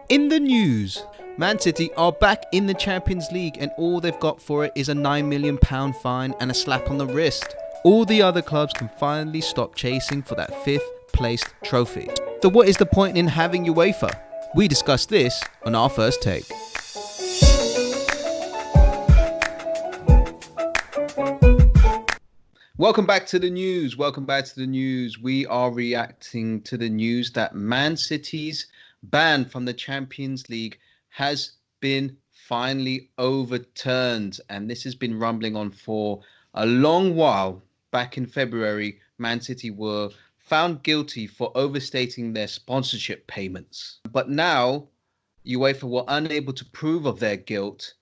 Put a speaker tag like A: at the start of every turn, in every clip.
A: In the news, Man City are back in the Champions League and all they've got for it is a £9 million fine and a slap on the wrist. All the other clubs can finally stop chasing for that fifth placed trophy. So what is the point in having UEFA? We discuss this on our first take. Welcome back to the news. We are reacting to the news that Man City's ban from the Champions League has been finally overturned. And this has been rumbling on for a long while. Back in February, Man City were found guilty for overstating their sponsorship payments. But now, UEFA were unable to prove of their guilt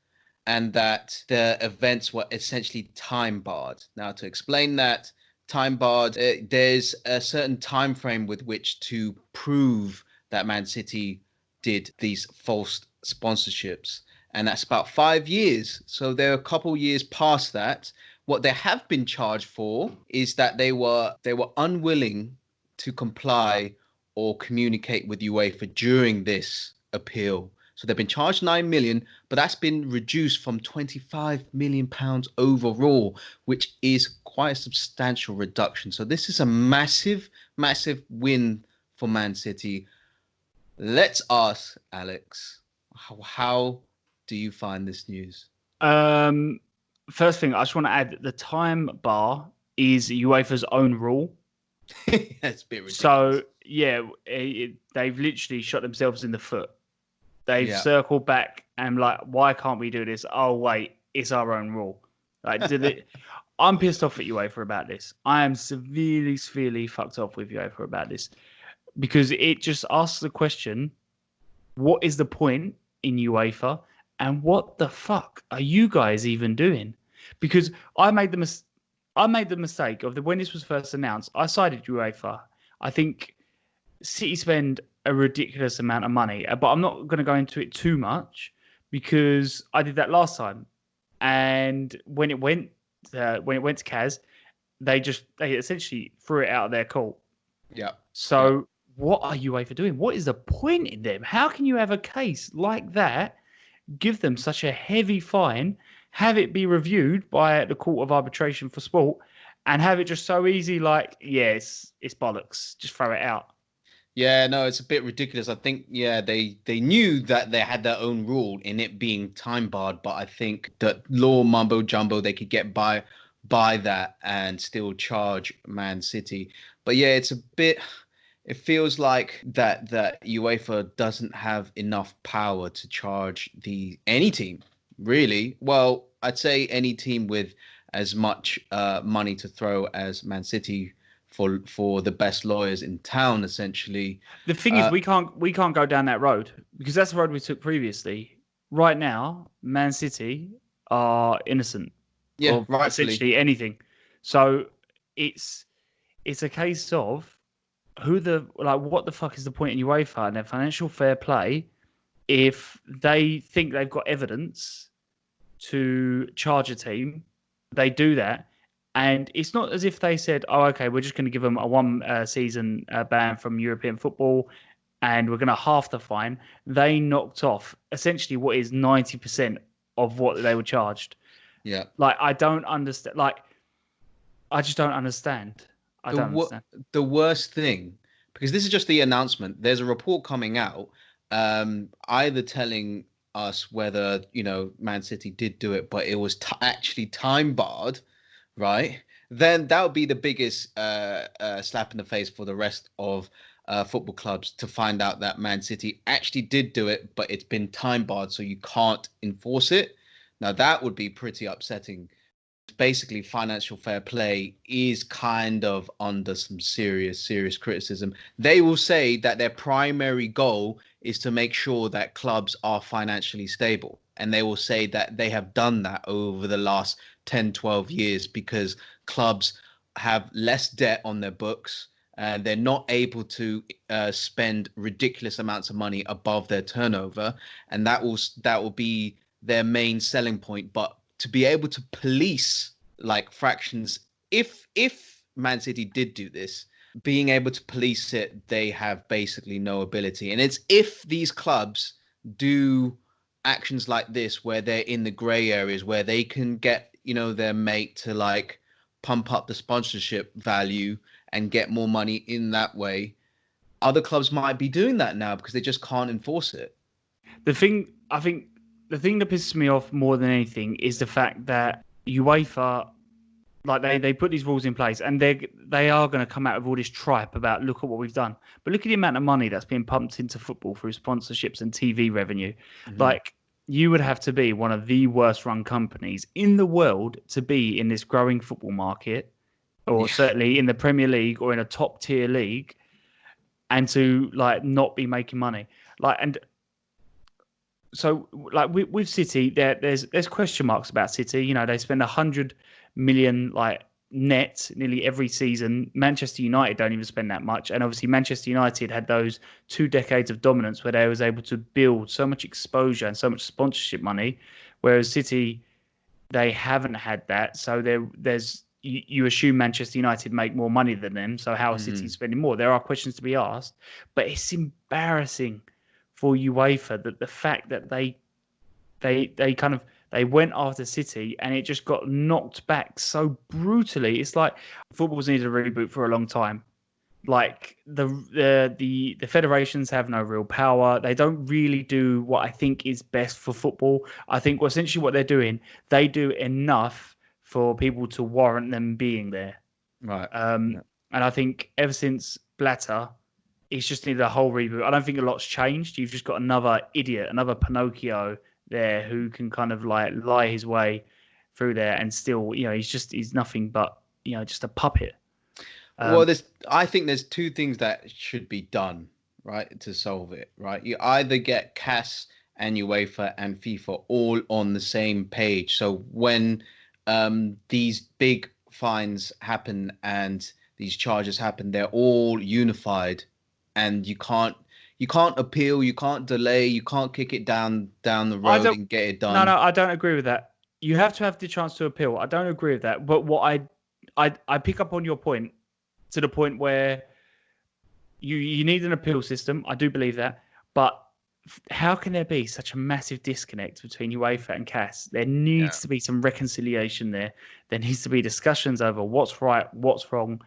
A: and that the events were essentially time barred. Now, to explain that, time barred, there's a certain time frame with which to prove that Man City did these false sponsorships, and that's about 5 years. So they're a couple years past that. What they have been charged for is that they were unwilling to comply or communicate with UEFA during this appeal. So they've been charged 9 million, but that's been reduced from 25 million pounds overall, which is quite a substantial reduction. So this is a massive, massive win for Man City. Let's ask Alex, how do you find this news?
B: First thing, I just want to add that the time bar is UEFA's own rule.
A: That's a bit ridiculous.
B: So, yeah, they've literally shot themselves in the foot. They've circled back and like, why can't we do this? Oh, wait, it's our own rule. Like, I'm pissed off at UEFA about this. I am severely fucked off with UEFA about this because it just asks the question, what is the point in UEFA and what the fuck are you guys even doing? Because I made the mistake of when this was first announced, I sided UEFA. I think City spend a ridiculous amount of money, but I'm not going to go into it too much because I did that last time. And when it went to Kaz, they essentially threw it out of their court.
A: Yeah.
B: So what are UEFA doing? What is the point in them? How can you have a case like that, give them such a heavy fine, have it be reviewed by the Court of Arbitration for Sport, and have it just so easy like, yes, it's bollocks, just throw it out?
A: Yeah, no, it's a bit ridiculous. I think, they knew that they had their own rule in it being time barred, but I think that law mumbo jumbo, they could get by that and still charge Man City. But yeah, it feels like that UEFA doesn't have enough power to charge any team, really. Well, I'd say any team with as much money to throw as Man City for the best lawyers in town, essentially.
B: The thing is, we can't go down that road because that's the road we took previously. Right now, Man City are innocent of essentially anything. So it's a case of what the fuck is the point in UEFA and their financial fair play if they think they've got evidence to charge a team, they do that. And it's not as if they said, oh, okay, we're just going to give them a one season ban from European football and we're going to half the fine. They knocked off essentially what is 90% of what they were charged.
A: Yeah.
B: Like, I don't understand. Like, I just don't understand. I don't understand.
A: The worst thing, because this is just the announcement, there's a report coming out either telling us whether, Man City did do it, but it was actually time barred, right? Then that would be the biggest slap in the face for the rest of football clubs to find out that Man City actually did do it, but it's been time barred, so you can't enforce it. Now, that would be pretty upsetting. Basically, financial fair play is kind of under some serious criticism. They will say that their primary goal is to make sure that clubs are financially stable. And they will say that they have done that over the last 10, 12 years because clubs have less debt on their books. And they're not able to spend ridiculous amounts of money above their turnover. And that will be their main selling point. But to be able to police like fractions, if Man City did do this, being able to police it, they have basically no ability. And it's if these clubs do actions like this, where they're in the gray areas, where they can get, their mate to like pump up the sponsorship value and get more money in that way, other clubs might be doing that now because they just can't enforce it.
B: I think the thing that pisses me off more than anything is the fact that UEFA, like they put these rules in place, and they are going to come out with all this tripe about look at what we've done, but look at the amount of money that's being pumped into football through sponsorships and TV revenue. Like, you would have to be one of the worst run companies in the world to be in this growing football market, or certainly in the Premier League or in a top tier league, and to like not be making money. Like, and so like with City, there's question marks about City. You know, they spend 100 million like net nearly every season. Manchester United don't even spend that much, and obviously Manchester United had those 2 decades of dominance where they was able to build so much exposure and so much sponsorship money, whereas City, they haven't had that. So there's you assume Manchester United make more money than them. So how are City spending more? There are questions to be asked, but it's embarrassing for UEFA that the fact that they went after City and it just got knocked back so brutally. It's like football's needed a reboot for a long time. Like the federations have no real power. They don't really do what I think is best for football. I think essentially what they're doing, they do enough for people to warrant them being there.
A: Right.
B: And I think ever since Blatter, it's just needed a whole reboot. I don't think a lot's changed. You've just got another idiot, another Pinocchio there who can kind of like lie his way through there, and still, he's nothing but, just a puppet.
A: Well, I think there's two things that should be done, right, to solve it, right? You either get CAS and UEFA and FIFA all on the same page. So when these big fines happen and these charges happen, they're all unified, and you can't appeal, you can't delay, you can't kick it down the road and get it done.
B: No, I don't agree with that. You have to have the chance to appeal. I don't agree with that. But what I pick up on your point, to the point where you need an appeal system. I do believe that. But how can there be such a massive disconnect between UEFA and CAS? There needs to be some reconciliation there. There needs to be discussions over what's right, what's wrong.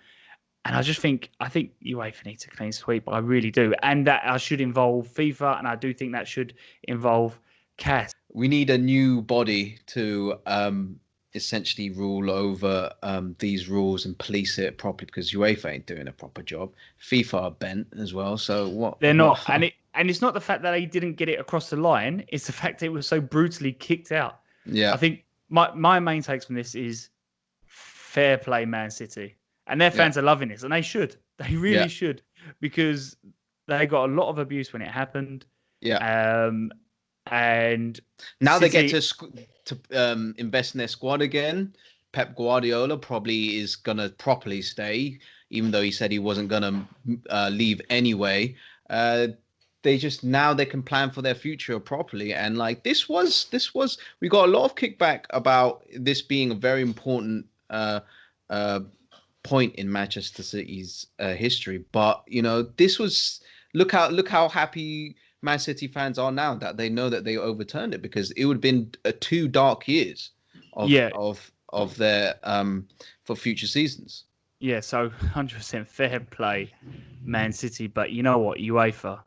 B: And I think UEFA needs a clean sweep. I really do. And that should involve FIFA, and I do think that should involve CAS.
A: We need a new body to essentially rule over these rules and police it properly, because UEFA ain't doing a proper job. FIFA are bent as well. So what?
B: They're not. And it's not the fact that they didn't get it across the line. It's the fact that it was so brutally kicked out.
A: Yeah.
B: I think my main takes from this is fair play, Man City. And their fans are loving this, and they should. They really should, because they got a lot of abuse when it happened.
A: Yeah.
B: And
A: now City, they get to invest in their squad again. Pep Guardiola probably is gonna properly stay, even though he said he wasn't gonna leave anyway. They can plan for their future properly, and like this was we got a lot of kickback about this being a very important point in Manchester City's history. But this was look how happy Man City fans are now that they know that they overturned it, because it would have been 2 dark years of their for future seasons.
B: Yeah, so 100% fair play, Man City. But you know what, UEFA,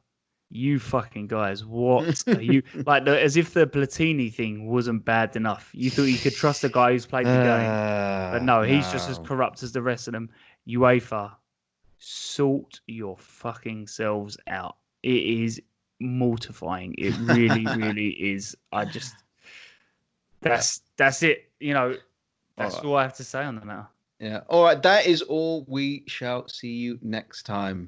B: you fucking guys, what are you like? As if the Platini thing wasn't bad enough. You thought you could trust the guy who's played the game, but no, he's just as corrupt as the rest of them. UEFA, sort your fucking selves out. It is mortifying. It really, really is. That's it. That's all I have to say on the matter.
A: Yeah. All right. That is all. We shall see you next time.